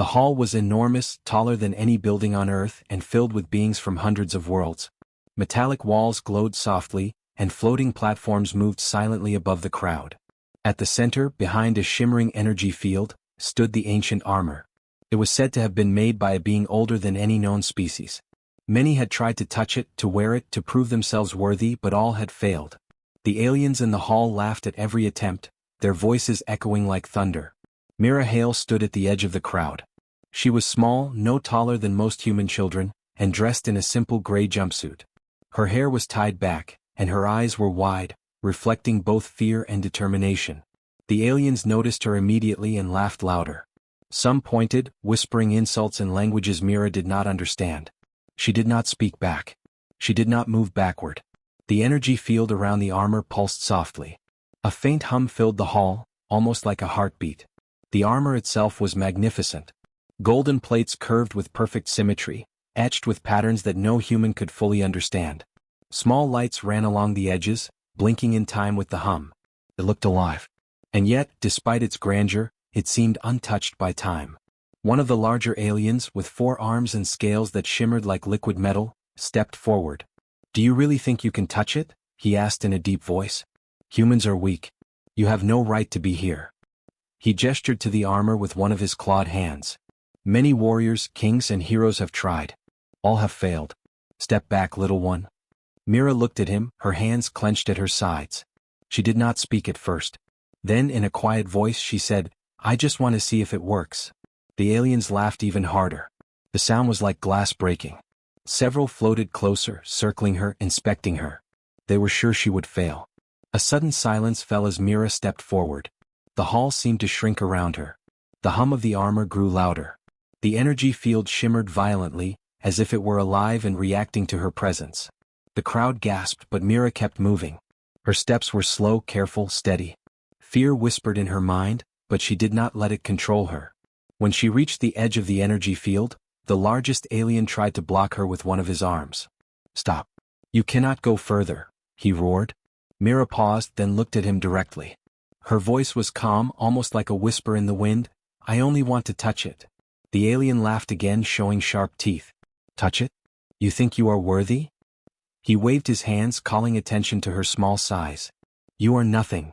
The hall was enormous, taller than any building on Earth and filled with beings from hundreds of worlds. Metallic walls glowed softly, and floating platforms moved silently above the crowd. At the center, behind a shimmering energy field, stood the ancient armor. It was said to have been made by a being older than any known species. Many had tried to touch it, to wear it, to prove themselves worthy, but all had failed. The aliens in the hall laughed at every attempt, their voices echoing like thunder. Mira Hale stood at the edge of the crowd. She was small, no taller than most human children, and dressed in a simple gray jumpsuit. Her hair was tied back, and her eyes were wide, reflecting both fear and determination. The aliens noticed her immediately and laughed louder. Some pointed, whispering insults in languages Mira did not understand. She did not speak back. She did not move backward. The energy field around the armor pulsed softly. A faint hum filled the hall, almost like a heartbeat. The armor itself was magnificent. Golden plates curved with perfect symmetry, etched with patterns that no human could fully understand. Small lights ran along the edges, blinking in time with the hum. It looked alive. And yet, despite its grandeur, it seemed untouched by time. One of the larger aliens, with 4 arms and scales that shimmered like liquid metal, stepped forward. "Do you really think you can touch it?" he asked in a deep voice. "Humans are weak. You have no right to be here." He gestured to the armor with one of his clawed hands. "Many warriors, kings, and heroes have tried. All have failed. Step back, little one." Mira looked at him, her hands clenched at her sides. She did not speak at first. Then, in a quiet voice, she said, "I just want to see if it works." The aliens laughed even harder. The sound was like glass breaking. Several floated closer, circling her, inspecting her. They were sure she would fail. A sudden silence fell as Mira stepped forward. The hall seemed to shrink around her. The hum of the armor grew louder. The energy field shimmered violently, as if it were alive and reacting to her presence. The crowd gasped, but Mira kept moving. Her steps were slow, careful, steady. Fear whispered in her mind, but she did not let it control her. When she reached the edge of the energy field, the largest alien tried to block her with one of his arms. "Stop. You cannot go further," he roared. Mira paused, then looked at him directly. Her voice was calm, almost like a whisper in the wind. "I only want to touch it." The alien laughed again, showing sharp teeth. "Touch it? You think you are worthy?" He waved his hands, calling attention to her small size. "You are nothing."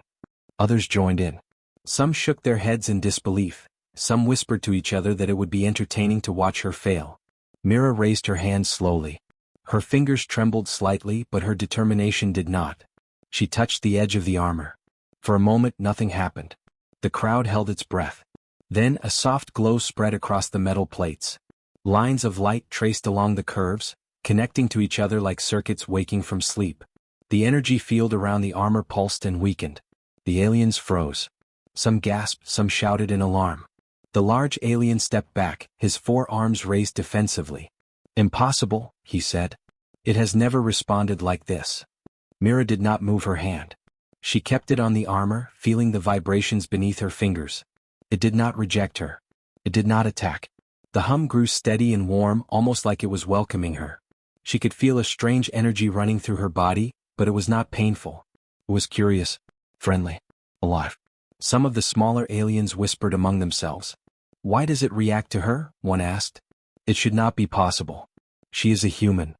Others joined in. Some shook their heads in disbelief. Some whispered to each other that it would be entertaining to watch her fail. Mira raised her hands slowly. Her fingers trembled slightly, but her determination did not. She touched the edge of the armor. For a moment nothing happened. The crowd held its breath. Then a soft glow spread across the metal plates. Lines of light traced along the curves, connecting to each other like circuits waking from sleep. The energy field around the armor pulsed and weakened. The aliens froze. Some gasped, some shouted in alarm. The large alien stepped back, his 4 arms raised defensively. "Impossible," he said. "It has never responded like this." Mira did not move her hand. She kept it on the armor, feeling the vibrations beneath her fingers. It did not reject her. It did not attack. The hum grew steady and warm, almost like it was welcoming her. She could feel a strange energy running through her body, but it was not painful. It was curious, friendly, alive. Some of the smaller aliens whispered among themselves. "Why does it react to her?" one asked. "It should not be possible. She is a human."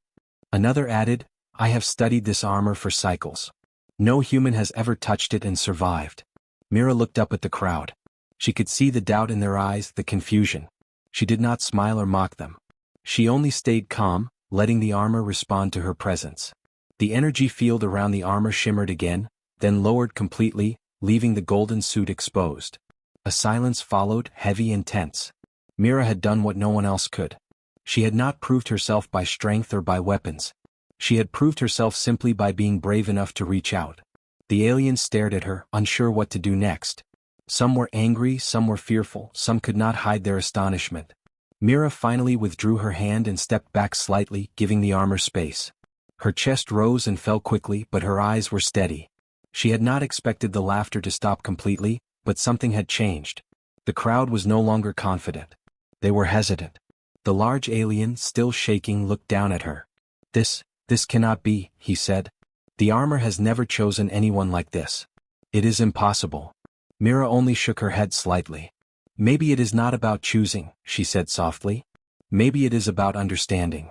Another added, "I have studied this armor for cycles. No human has ever touched it and survived." Mira looked up at the crowd. She could see the doubt in their eyes, the confusion. She did not smile or mock them. She only stayed calm, letting the armor respond to her presence. The energy field around the armor shimmered again, then lowered completely, leaving the golden suit exposed. A silence followed, heavy and tense. Mira had done what no one else could. She had not proved herself by strength or by weapons. She had proved herself simply by being brave enough to reach out. The aliens stared at her, unsure what to do next. Some were angry, some were fearful, some could not hide their astonishment. Mira finally withdrew her hand and stepped back slightly, giving the armor space. Her chest rose and fell quickly, but her eyes were steady. She had not expected the laughter to stop completely, but something had changed. The crowd was no longer confident. They were hesitant. The large alien, still shaking, looked down at her. This cannot be," he said. "The armor has never chosen anyone like this. It is impossible." Mira only shook her head slightly. Maybe it is not about choosing, she said softly. Maybe it is about understanding.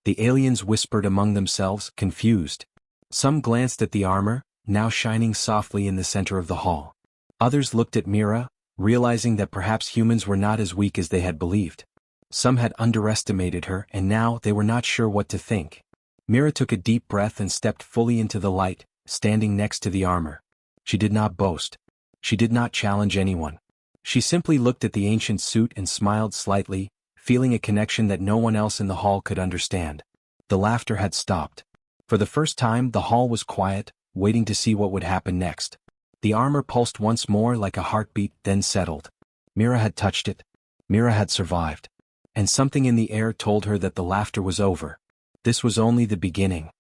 The aliens whispered among themselves, confused. Some glanced at the armor, now shining softly in the center of the hall. Others looked at Mira, realizing that perhaps humans were not as weak as they had believed. Some had underestimated her and now they were not sure what to think. Mira took a deep breath and stepped fully into the light, standing next to the armor. She did not boast. She did not challenge anyone. She simply looked at the ancient suit and smiled slightly, feeling a connection that no one else in the hall could understand. The laughter had stopped. For the first time the hall was quiet, waiting to see what would happen next. The armor pulsed once more like a heartbeat, then settled. Mira had touched it. Mira had survived. And something in the air told her that the laughter was over. This was only the beginning.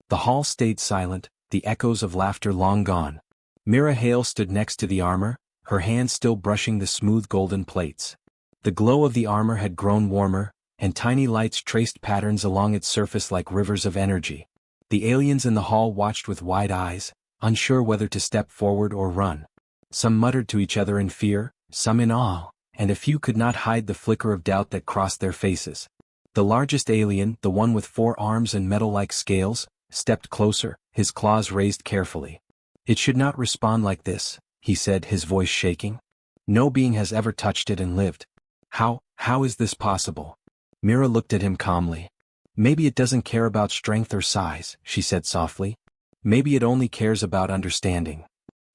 The hall stayed silent, the echoes of laughter long gone. Mira Hale stood next to the armor, her hands still brushing the smooth golden plates. The glow of the armor had grown warmer, and tiny lights traced patterns along its surface like rivers of energy. The aliens in the hall watched with wide eyes, unsure whether to step forward or run. Some muttered to each other in fear, some in awe, and a few could not hide the flicker of doubt that crossed their faces. The largest alien, the one with 4 arms and metal-like scales, stepped closer, his claws raised carefully. "It should not respond like this," he said, his voice shaking. "No being has ever touched it and lived. How is this possible?" Mira looked at him calmly. "Maybe it doesn't care about strength or size," she said softly. "Maybe it only cares about understanding."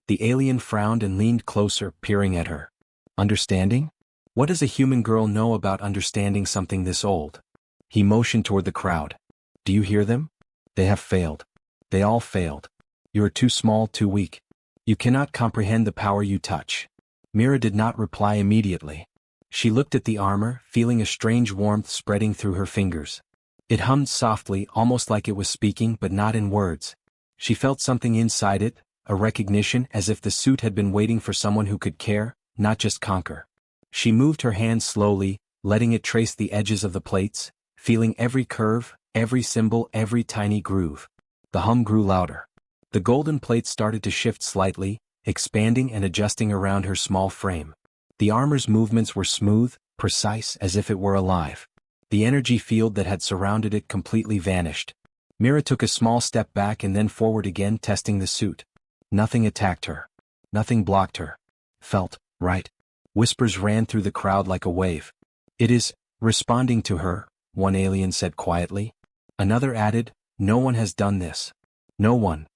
The alien frowned and leaned closer, peering at her. Understanding? What does a human girl know about understanding something this old? He motioned toward the crowd. "Do you hear them? They have failed. They all failed. You are too small, too weak. You cannot comprehend the power you touch." Mira did not reply immediately. She looked at the armor, feeling a strange warmth spreading through her fingers. It hummed softly, almost like it was speaking but not in words. She felt something inside it, a recognition, as if the suit had been waiting for someone who could care, not just conquer. She moved her hand slowly, letting it trace the edges of the plates, feeling every curve, every symbol, every tiny groove. The hum grew louder. The golden plates started to shift slightly, expanding and adjusting around her small frame. The armor's movements were smooth, precise, as if it were alive. The energy field that had surrounded it completely vanished. Mira took a small step back and then forward again, testing the suit. Nothing attacked her. Nothing blocked her. "Felt right." Whispers ran through the crowd like a wave. "It is responding to her," one alien said quietly. Another added, "No one has done this. No one."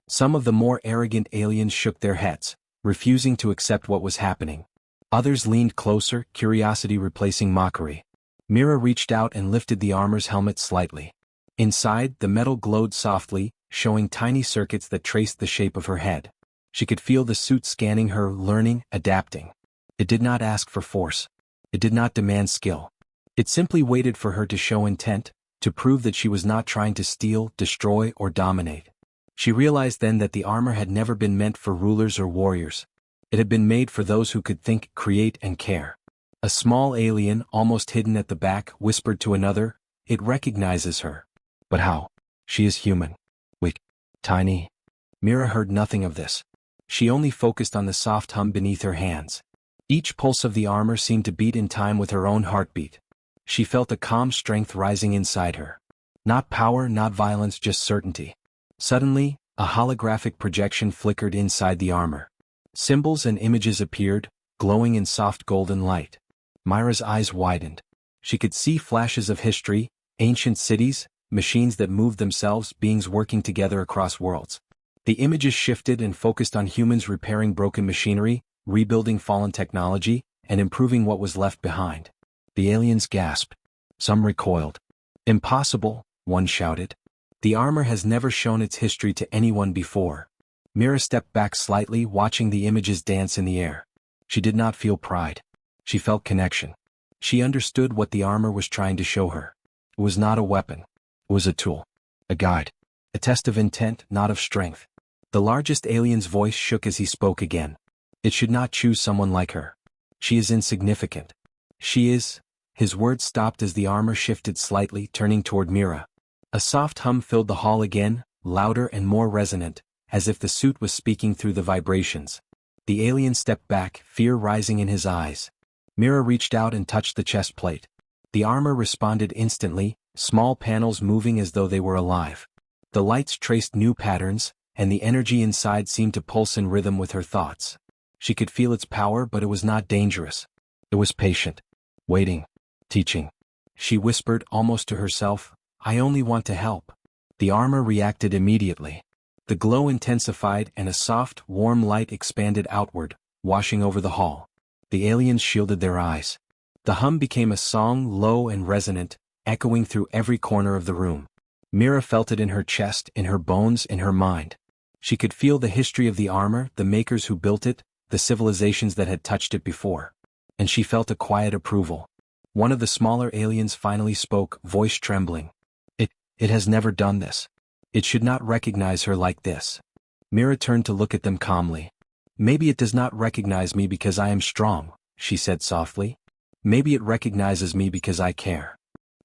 Some of the more arrogant aliens shook their heads, refusing to accept what was happening. Others leaned closer, curiosity replacing mockery. Mira reached out and lifted the armor's helmet slightly. Inside, the metal glowed softly, showing tiny circuits that traced the shape of her head. She could feel the suit scanning her, learning, adapting. It did not ask for force. It did not demand skill. It simply waited for her to show intent, to prove that she was not trying to steal, destroy, or dominate. She realized then that the armor had never been meant for rulers or warriors. It had been made for those who could think, create, and care. A small alien, almost hidden at the back, whispered to another, "It recognizes her." "But how? She is human. Weak. Tiny." Mira heard nothing of this. She only focused on the soft hum beneath her hands. Each pulse of the armor seemed to beat in time with her own heartbeat. She felt a calm strength rising inside her. Not power, not violence, just certainty. Suddenly, a holographic projection flickered inside the armor. Symbols and images appeared, glowing in soft golden light. Mira's eyes widened. She could see flashes of history, ancient cities, machines that moved themselves, beings working together across worlds. The images shifted and focused on humans repairing broken machinery, rebuilding fallen technology, and improving what was left behind. The aliens gasped. Some recoiled. "Impossible," one shouted. "The armor has never shown its history to anyone before." Mira stepped back slightly, watching the images dance in the air. She did not feel pride. She felt connection. She understood what the armor was trying to show her. It was not a weapon. It was a tool. A guide. A test of intent, not of strength. The largest alien's voice shook as he spoke again. "It should not choose someone like her. She is insignificant. She is..." His words stopped as the armor shifted slightly, turning toward Mira. A soft hum filled the hall again, louder and more resonant, as if the suit was speaking through the vibrations. The alien stepped back, fear rising in his eyes. Mira reached out and touched the chest plate. The armor responded instantly, small panels moving as though they were alive. The lights traced new patterns, and the energy inside seemed to pulse in rhythm with her thoughts. She could feel its power, but it was not dangerous. It was patient. Waiting. Teaching. She whispered almost to herself, "I only want to help." The armor reacted immediately. The glow intensified and a soft, warm light expanded outward, washing over the hall. The aliens shielded their eyes. The hum became a song, low and resonant, echoing through every corner of the room. Mira felt it in her chest, in her bones, in her mind. She could feel the history of the armor, the makers who built it, the civilizations that had touched it before. And she felt a quiet approval. One of the smaller aliens finally spoke, voice trembling. It has never done this. It should not recognize her like this." Mira turned to look at them calmly. "Maybe it does not recognize me because I am strong," she said softly. "Maybe it recognizes me because I care."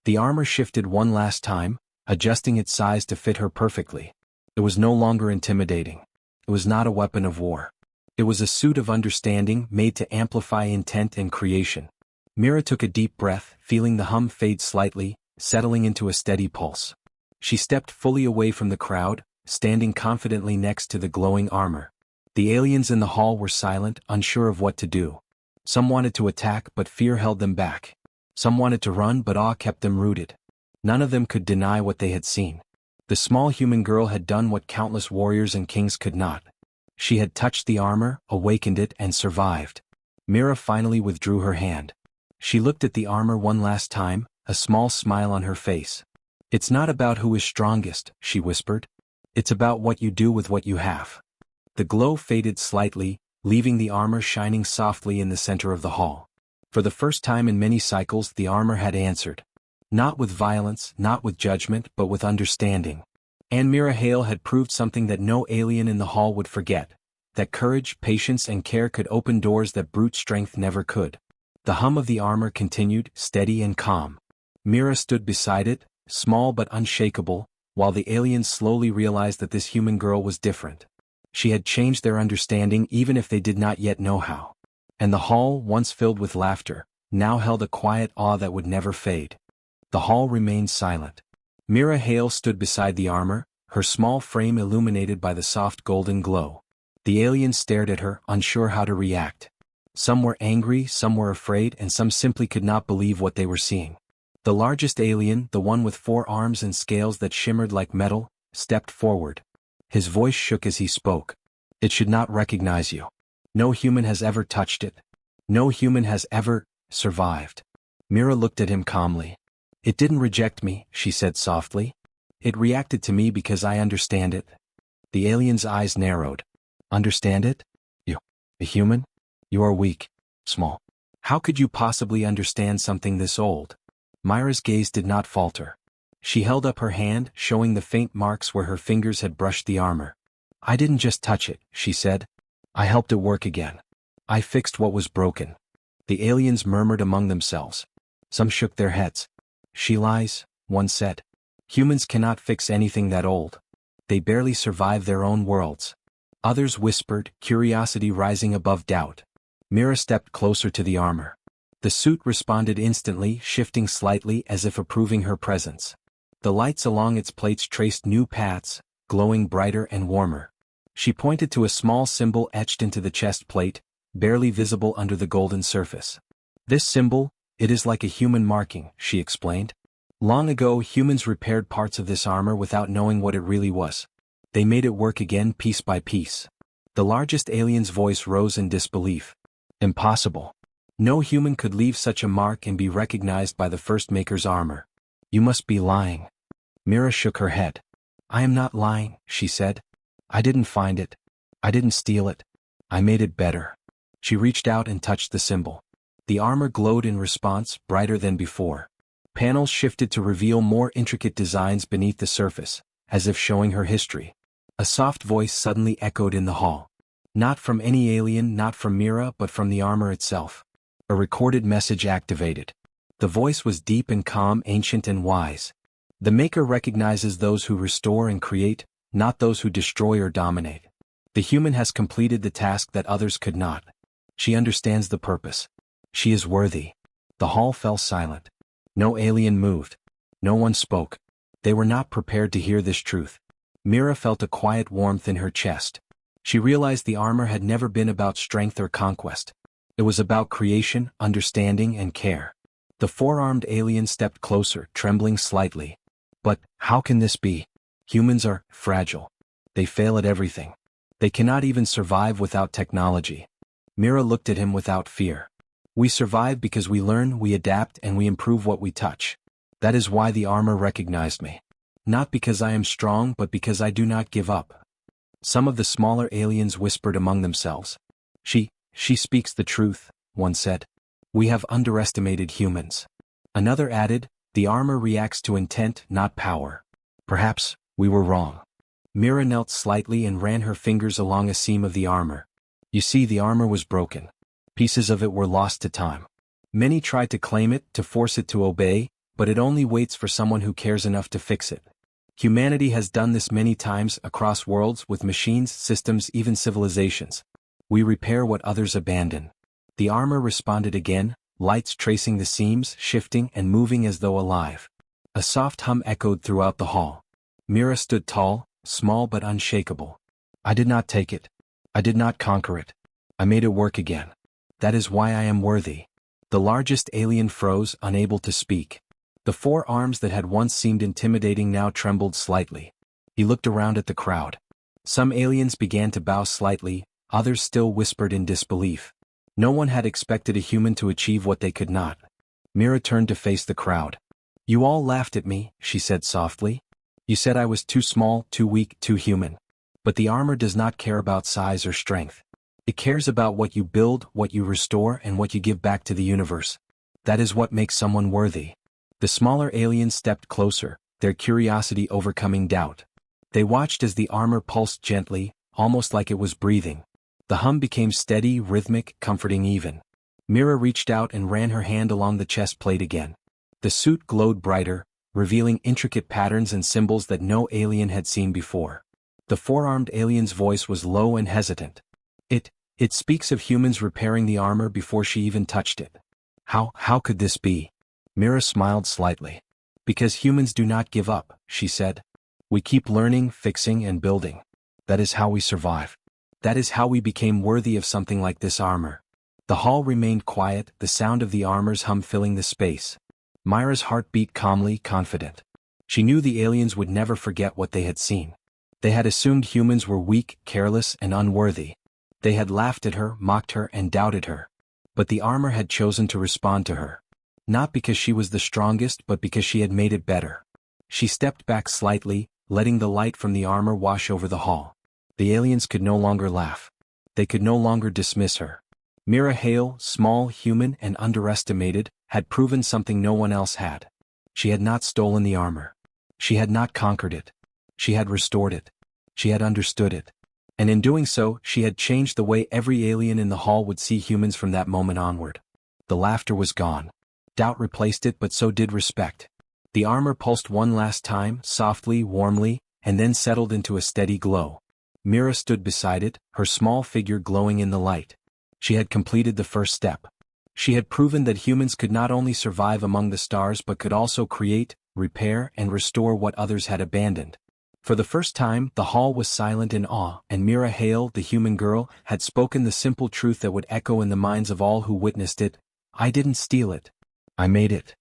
The armor shifted one last time, adjusting its size to fit her perfectly. It was no longer intimidating. It was not a weapon of war. It was a suit of understanding made to amplify intent and creation. Mira took a deep breath, feeling the hum fade slightly, settling into a steady pulse. She stepped fully away from the crowd, standing confidently next to the glowing armor. The aliens in the hall were silent, unsure of what to do. Some wanted to attack, but fear held them back. Some wanted to run, but awe kept them rooted. None of them could deny what they had seen. The small human girl had done what countless warriors and kings could not. She had touched the armor, awakened it, and survived. Mira finally withdrew her hand. She looked at the armor one last time, a small smile on her face. "It's not about who is strongest," she whispered. "It's about what you do with what you have." The glow faded slightly, leaving the armor shining softly in the center of the hall. For the first time in many cycles, the armor had answered. Not with violence, not with judgment, but with understanding. And Mira Hale had proved something that no alien in the hall would forget, that courage, patience, and care could open doors that brute strength never could. The hum of the armor continued, steady and calm. Mira stood beside it, small but unshakable, while the aliens slowly realized that this human girl was different. She had changed their understanding even if they did not yet know how. And the hall, once filled with laughter, now held a quiet awe that would never fade. The hall remained silent. Mira Hale stood beside the armor, her small frame illuminated by the soft golden glow. The aliens stared at her, unsure how to react. Some were angry, some were afraid, and some simply could not believe what they were seeing. The largest alien, the one with 4 arms and scales that shimmered like metal, stepped forward. His voice shook as he spoke. "It should not recognize you. No human has ever touched it. No human has ever survived." Mira looked at him calmly. "It didn't reject me," she said softly. "It reacted to me because I understand it." The alien's eyes narrowed. "Understand it? You, a human? You are weak, small. How could you possibly understand something this old?" Myra's gaze did not falter. She held up her hand, showing the faint marks where her fingers had brushed the armor. "I didn't just touch it," she said. "I helped it work again. I fixed what was broken." The aliens murmured among themselves. Some shook their heads. "She lies," one said. "Humans cannot fix anything that old. They barely survive their own worlds." Others whispered, curiosity rising above doubt. Mira stepped closer to the armor. The suit responded instantly, shifting slightly as if approving her presence. The lights along its plates traced new paths, glowing brighter and warmer. She pointed to a small symbol etched into the chest plate, barely visible under the golden surface. "This symbol, it is like a human marking," she explained. "Long ago humans repaired parts of this armor without knowing what it really was. They made it work again piece by piece." The largest alien's voice rose in disbelief. "Impossible. No human could leave such a mark and be recognized by the first maker's armor. You must be lying." Mira shook her head. "I am not lying," she said. "I didn't find it. I didn't steal it. I made it better." She reached out and touched the symbol. The armor glowed in response, brighter than before. Panels shifted to reveal more intricate designs beneath the surface, as if showing her history. A soft voice suddenly echoed in the hall. Not from any alien, not from Mira, but from the armor itself. A recorded message activated. The voice was deep and calm, ancient and wise. "The Maker recognizes those who restore and create, not those who destroy or dominate. The human has completed the task that others could not. She understands the purpose. She is worthy. The hall fell silent. No alien moved. No one spoke. They were not prepared to hear this truth. Mira felt a quiet warmth in her chest. She realized the armor had never been about strength or conquest. It was about creation, understanding, and care. The four-armed alien stepped closer, trembling slightly. But, how can this be? Humans are fragile. They fail at everything. They cannot even survive without technology. Mira looked at him without fear. We survive because we learn, we adapt, and we improve what we touch. That is why the armor recognized me. Not because I am strong, but because I do not give up. Some of the smaller aliens whispered among themselves. She speaks the truth, one said. We have underestimated humans. Another added, the armor reacts to intent, not power. Perhaps, we were wrong. Mira knelt slightly and ran her fingers along a seam of the armor. You see, the armor was broken. Pieces of it were lost to time. Many tried to claim it, to force it to obey, but it only waits for someone who cares enough to fix it. Humanity has done this many times across worlds with machines, systems, even civilizations. We repair what others abandon. The armor responded again, lights tracing the seams, shifting and moving as though alive. A soft hum echoed throughout the hall. Mira stood tall, small but unshakable. I did not take it. I did not conquer it. I made it work again. That is why I am worthy. The largest alien froze, unable to speak. The four arms that had once seemed intimidating now trembled slightly. He looked around at the crowd. Some aliens began to bow slightly, others still whispered in disbelief. No one had expected a human to achieve what they could not. Mira turned to face the crowd. You all laughed at me, she said softly. You said I was too small, too weak, too human. But the armor does not care about size or strength. It cares about what you build, what you restore, and what you give back to the universe. That is what makes someone worthy. The smaller aliens stepped closer, their curiosity overcoming doubt. They watched as the armor pulsed gently, almost like it was breathing. The hum became steady, rhythmic, comforting even. Mira reached out and ran her hand along the chest plate again. The suit glowed brighter, revealing intricate patterns and symbols that no alien had seen before. The four-armed alien's voice was low and hesitant. It speaks of humans repairing the armor before she even touched it. How could this be? Mira smiled slightly. Because humans do not give up, she said. We keep learning, fixing, and building. That is how we survive. That is how we became worthy of something like this armor. The hall remained quiet, the sound of the armor's hum filling the space. Myra's heart beat calmly, confident. She knew the aliens would never forget what they had seen. They had assumed humans were weak, careless, and unworthy. They had laughed at her, mocked her, and doubted her. But the armor had chosen to respond to her. Not because she was the strongest, but because she had made it better. She stepped back slightly, letting the light from the armor wash over the hall. The aliens could no longer laugh. They could no longer dismiss her. Mira Hale, small, human, and underestimated, had proven something no one else had. She had not stolen the armor. She had not conquered it. She had restored it. She had understood it. And in doing so, she had changed the way every alien in the hall would see humans from that moment onward. The laughter was gone. Doubt replaced it, but so did respect. The armor pulsed one last time, softly, warmly, and then settled into a steady glow. Mira stood beside it, her small figure glowing in the light. She had completed the first step. She had proven that humans could not only survive among the stars but could also create, repair, and restore what others had abandoned. For the first time, the hall was silent in awe, and Mira Hale, the human girl, had spoken the simple truth that would echo in the minds of all who witnessed it. I didn't steal it. I made it.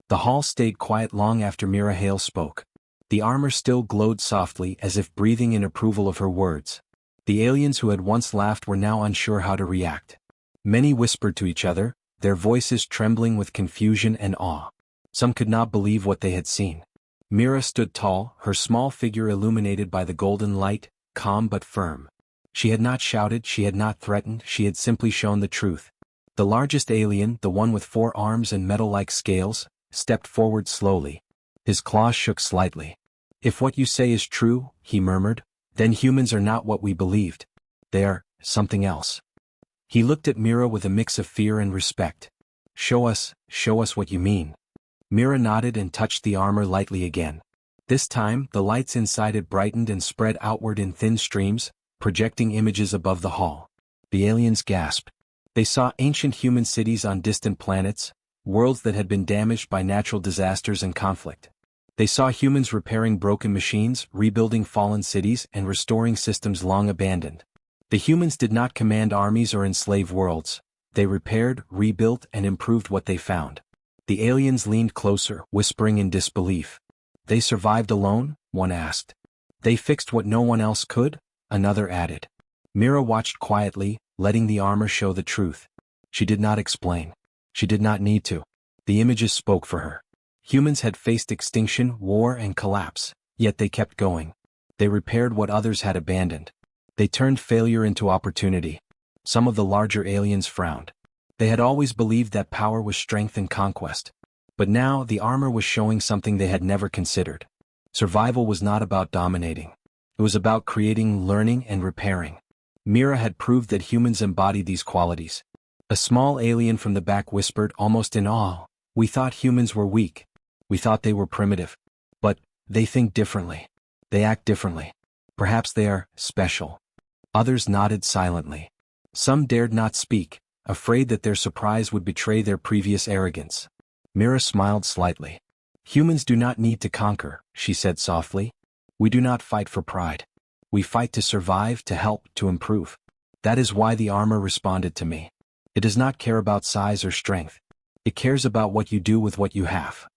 The hall stayed quiet long after Mira Hale spoke. The armor still glowed softly, as if breathing in approval of her words. The aliens who had once laughed were now unsure how to react. Many whispered to each other, their voices trembling with confusion and awe. Some could not believe what they had seen. Mira stood tall, her small figure illuminated by the golden light, calm but firm. She had not shouted, she had not threatened, she had simply shown the truth. The largest alien, the one with 4 arms and metal-like scales, stepped forward slowly. His claws shook slightly. If what you say is true, he murmured, then humans are not what we believed. They are something else. He looked at Mira with a mix of fear and respect. Show us what you mean. Mira nodded and touched the armor lightly again. This time, the lights inside it brightened and spread outward in thin streams, projecting images above the hall. The aliens gasped. They saw ancient human cities on distant planets, worlds that had been damaged by natural disasters and conflict. They saw humans repairing broken machines, rebuilding fallen cities, and restoring systems long abandoned. The humans did not command armies or enslave worlds. They repaired, rebuilt, and improved what they found. The aliens leaned closer, whispering in disbelief. They survived alone? One asked. They fixed what no one else could? Another added. Mira watched quietly, letting the armor show the truth. She did not explain. She did not need to. The images spoke for her. Humans had faced extinction, war, and collapse, yet they kept going. They repaired what others had abandoned. They turned failure into opportunity. Some of the larger aliens frowned. They had always believed that power was strength and conquest. But now the armor was showing something they had never considered. Survival was not about dominating. It was about creating, learning, and repairing. Mira had proved that humans embodied these qualities. A small alien from the back whispered, almost in awe, "We thought humans were weak. We thought they were primitive. But they think differently. They act differently. Perhaps they are special." Others nodded silently. Some dared not speak, afraid that their surprise would betray their previous arrogance. Mira smiled slightly. "Humans do not need to conquer," she said softly. "We do not fight for pride. We fight to survive, to help, to improve. That is why the armor responded to me. It does not care about size or strength. It cares about what you do with what you have."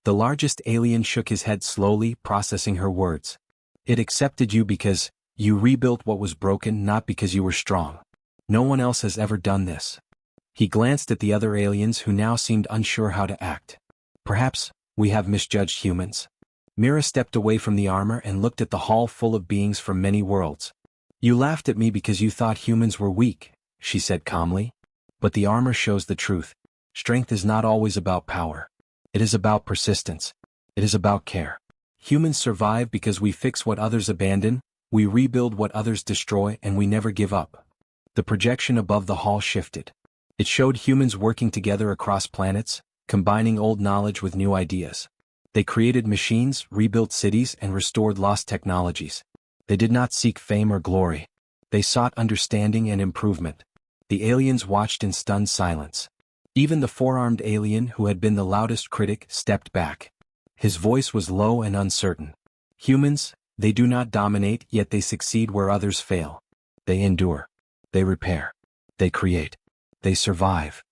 The largest alien shook his head slowly, processing her words. "It accepted you because you rebuilt what was broken, not because you were strong. No one else has ever done this." He glanced at the other aliens who now seemed unsure how to act. "Perhaps we have misjudged humans." Mira stepped away from the armor and looked at the hall full of beings from many worlds. "You laughed at me because you thought humans were weak," she said calmly. "But the armor shows the truth. Strength is not always about power. It is about persistence. It is about care. Humans survive because we fix what others abandon, we rebuild what others destroy, and we never give up." The projection above the hall shifted. It showed humans working together across planets, combining old knowledge with new ideas. They created machines, rebuilt cities, and restored lost technologies. They did not seek fame or glory. They sought understanding and improvement. The aliens watched in stunned silence. Even the four-armed alien who had been the loudest critic stepped back. His voice was low and uncertain. "Humans, they do not dominate, yet they succeed where others fail. They endure. They repair. They create. They survive."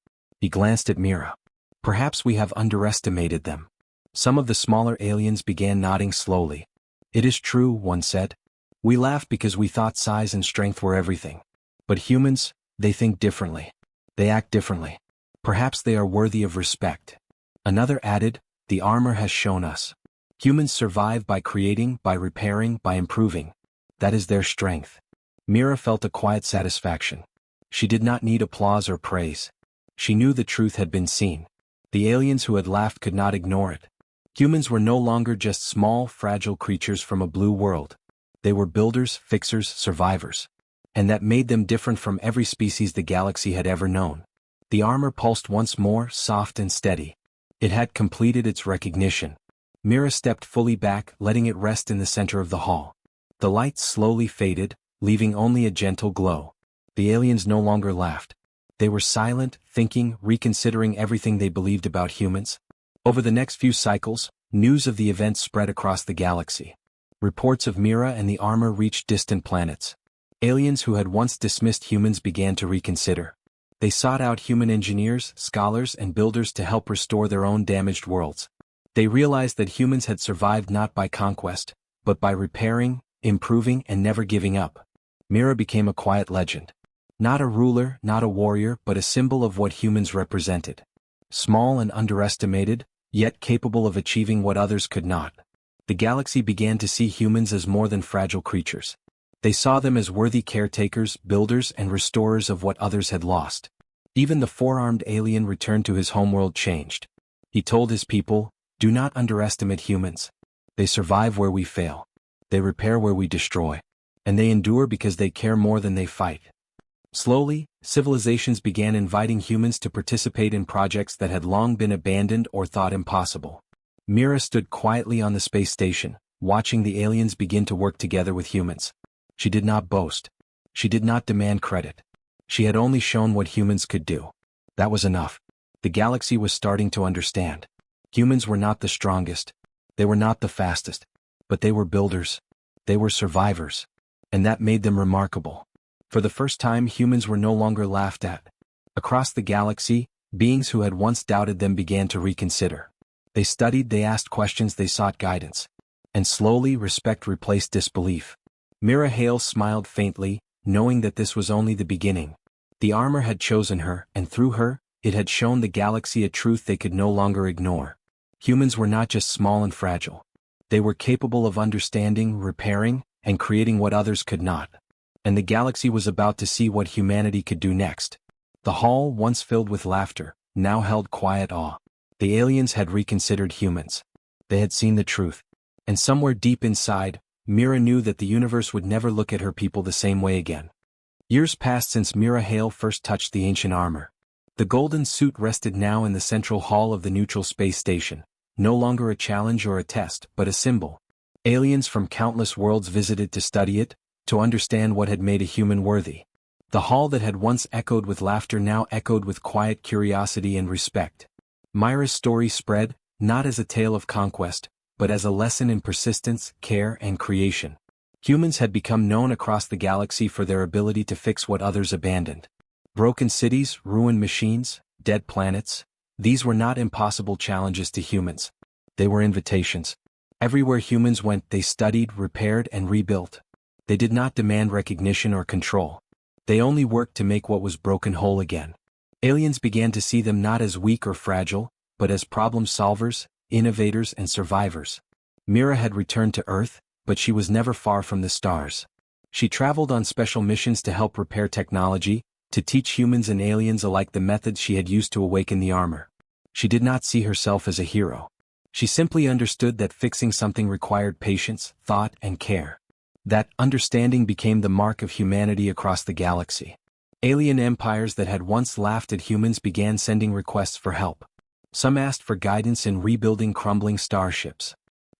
He glanced at Mira. "Perhaps we have underestimated them." Some of the smaller aliens began nodding slowly. "It is true," one said. "We laughed because we thought size and strength were everything. But humans, they think differently. They act differently. Perhaps they are worthy of respect." Another added, "The armor has shown us. Humans survive by creating, by repairing, by improving. That is their strength." Mira felt a quiet satisfaction. She did not need applause or praise. She knew the truth had been seen. The aliens who had laughed could not ignore it. Humans were no longer just small, fragile creatures from a blue world. They were builders, fixers, survivors. And that made them different from every species the galaxy had ever known. The armor pulsed once more, soft and steady. It had completed its recognition. Mira stepped fully back, letting it rest in the center of the hall. The lights slowly faded, leaving only a gentle glow. The aliens no longer laughed. They were silent, thinking, reconsidering everything they believed about humans. Over the next few cycles, news of the event spread across the galaxy. Reports of Mira and the armor reached distant planets. Aliens who had once dismissed humans began to reconsider. They sought out human engineers, scholars, and builders to help restore their own damaged worlds. They realized that humans had survived not by conquest, but by repairing, improving, and never giving up. Mira became a quiet legend. Not a ruler, not a warrior, but a symbol of what humans represented. Small and underestimated, yet capable of achieving what others could not. The galaxy began to see humans as more than fragile creatures. They saw them as worthy caretakers, builders, and restorers of what others had lost. Even the four-armed alien returned to his homeworld changed. He told his people, "Do not underestimate humans. They survive where we fail. They repair where we destroy. And they endure because they care more than they fight." Slowly, civilizations began inviting humans to participate in projects that had long been abandoned or thought impossible. Mira stood quietly on the space station, watching the aliens begin to work together with humans. She did not boast. She did not demand credit. She had only shown what humans could do. That was enough. The galaxy was starting to understand. Humans were not the strongest. They were not the fastest. But they were builders. They were survivors. And that made them remarkable. For the first time, humans were no longer laughed at. Across the galaxy, beings who had once doubted them began to reconsider. They studied, they asked questions, they sought guidance. And slowly, respect replaced disbelief. Mira Hale smiled faintly, knowing that this was only the beginning. The armor had chosen her, and through her, it had shown the galaxy a truth they could no longer ignore. Humans were not just small and fragile. They were capable of understanding, repairing, and creating what others could not. And the galaxy was about to see what humanity could do next. The hall, once filled with laughter, now held quiet awe. The aliens had reconsidered humans. They had seen the truth. And somewhere deep inside, Mira knew that the universe would never look at her people the same way again. Years passed since Mira Hale first touched the ancient armor. The golden suit rested now in the central hall of the neutral space station, no longer a challenge or a test, but a symbol. Aliens from countless worlds visited to study it, to understand what had made a human worthy. The hall that had once echoed with laughter now echoed with quiet curiosity and respect. Mira's story spread, not as a tale of conquest, but as a lesson in persistence, care, and creation. Humans had become known across the galaxy for their ability to fix what others abandoned. Broken cities, ruined machines, dead planets. These were not impossible challenges to humans. They were invitations. Everywhere humans went, they studied, repaired, and rebuilt. They did not demand recognition or control. They only worked to make what was broken whole again. Aliens began to see them not as weak or fragile, but as problem solvers, innovators, and survivors. Mira had returned to Earth, but she was never far from the stars. She traveled on special missions to help repair technology, to teach humans and aliens alike the methods she had used to awaken the armor. She did not see herself as a hero. She simply understood that fixing something required patience, thought, and care. That understanding became the mark of humanity across the galaxy. Alien empires that had once laughed at humans began sending requests for help. Some asked for guidance in rebuilding crumbling starships.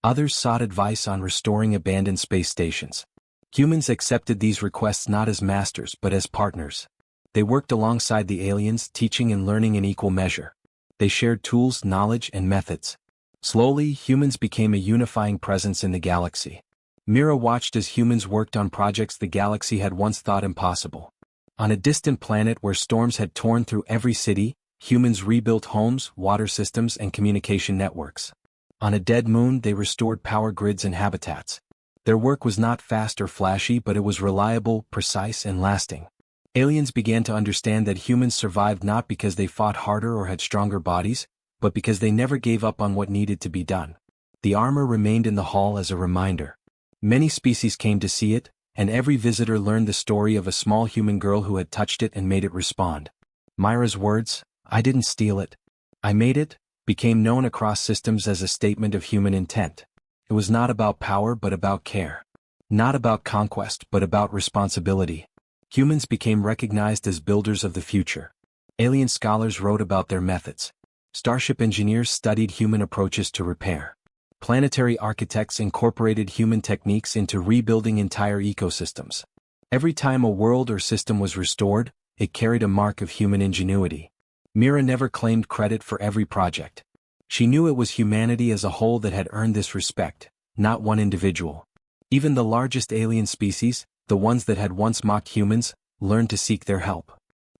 Others sought advice on restoring abandoned space stations. Humans accepted these requests not as masters but as partners. They worked alongside the aliens, teaching and learning in equal measure. They shared tools, knowledge, and methods. Slowly, humans became a unifying presence in the galaxy. Mira watched as humans worked on projects the galaxy had once thought impossible. On a distant planet where storms had torn through every city, humans rebuilt homes, water systems, and communication networks. On a dead moon, they restored power grids and habitats. Their work was not fast or flashy, but it was reliable, precise, and lasting. Aliens began to understand that humans survived not because they fought harder or had stronger bodies, but because they never gave up on what needed to be done. The armor remained in the hall as a reminder. Many species came to see it, and every visitor learned the story of a small human girl who had touched it and made it respond. Mira's words, "I didn't steal it. I made it," became known across systems as a statement of human intent. It was not about power but about care. Not about conquest but about responsibility. Humans became recognized as builders of the future. Alien scholars wrote about their methods. Starship engineers studied human approaches to repair. Planetary architects incorporated human techniques into rebuilding entire ecosystems. Every time a world or system was restored, it carried a mark of human ingenuity. Mira never claimed credit for every project. She knew it was humanity as a whole that had earned this respect, not one individual. Even the largest alien species, the ones that had once mocked humans, learned to seek their help.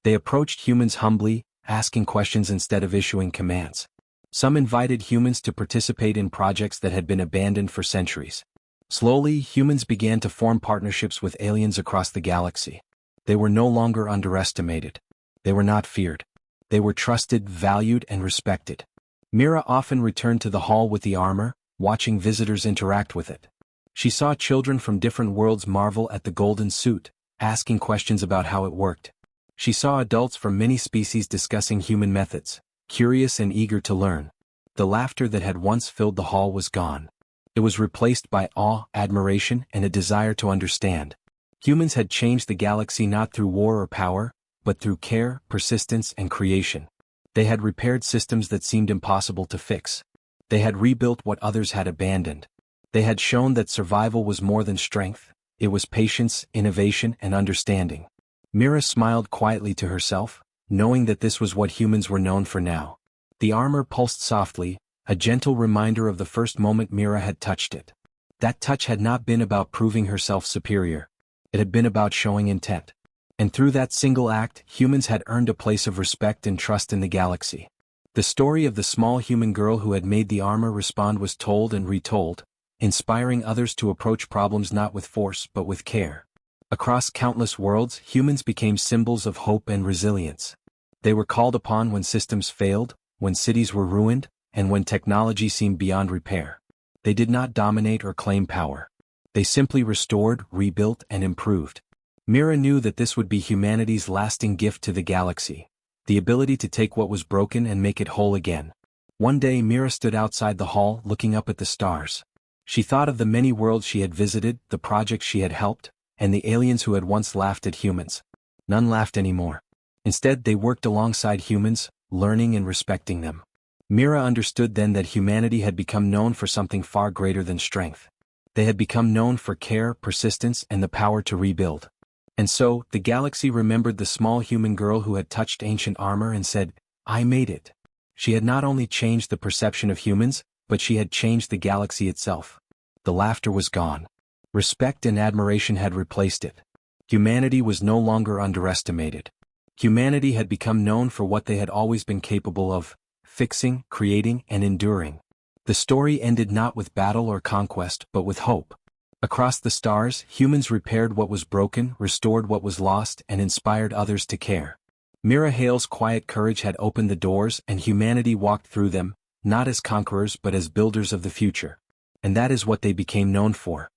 They approached humans humbly, asking questions instead of issuing commands. Some invited humans to participate in projects that had been abandoned for centuries. Slowly, humans began to form partnerships with aliens across the galaxy. They were no longer underestimated. They were not feared. They were trusted, valued, and respected. Mira often returned to the hall with the armor, watching visitors interact with it. She saw children from different worlds marvel at the golden suit, asking questions about how it worked. She saw adults from many species discussing human methods, curious and eager to learn. The laughter that had once filled the hall was gone. It was replaced by awe, admiration, and a desire to understand. Humans had changed the galaxy not through war or power, but through care, persistence, and creation. They had repaired systems that seemed impossible to fix. They had rebuilt what others had abandoned. They had shown that survival was more than strength, it was patience, innovation, and understanding. Mira smiled quietly to herself, knowing that this was what humans were known for now. The armor pulsed softly, a gentle reminder of the first moment Mira had touched it. That touch had not been about proving herself superior. It had been about showing intent. And through that single act, humans had earned a place of respect and trust in the galaxy. The story of the small human girl who had made the armor respond was told and retold, inspiring others to approach problems not with force but with care. Across countless worlds, humans became symbols of hope and resilience. They were called upon when systems failed, when cities were ruined, and when technology seemed beyond repair. They did not dominate or claim power. They simply restored, rebuilt, and improved. Mira knew that this would be humanity's lasting gift to the galaxy, the ability to take what was broken and make it whole again. One day Mira stood outside the hall looking up at the stars. She thought of the many worlds she had visited, the projects she had helped, and the aliens who had once laughed at humans. None laughed anymore. Instead, they worked alongside humans, learning and respecting them. Mira understood then that humanity had become known for something far greater than strength. They had become known for care, persistence, and the power to rebuild. And so, the galaxy remembered the small human girl who had touched ancient armor and said, "I made it." She had not only changed the perception of humans, but she had changed the galaxy itself. The laughter was gone. Respect and admiration had replaced it. Humanity was no longer underestimated. Humanity had become known for what they had always been capable of: fixing, creating, and enduring. The story ended not with battle or conquest, but with hope. Across the stars, humans repaired what was broken, restored what was lost, and inspired others to care. Mira Hale's quiet courage had opened the doors, and humanity walked through them, not as conquerors but as builders of the future. And that is what they became known for.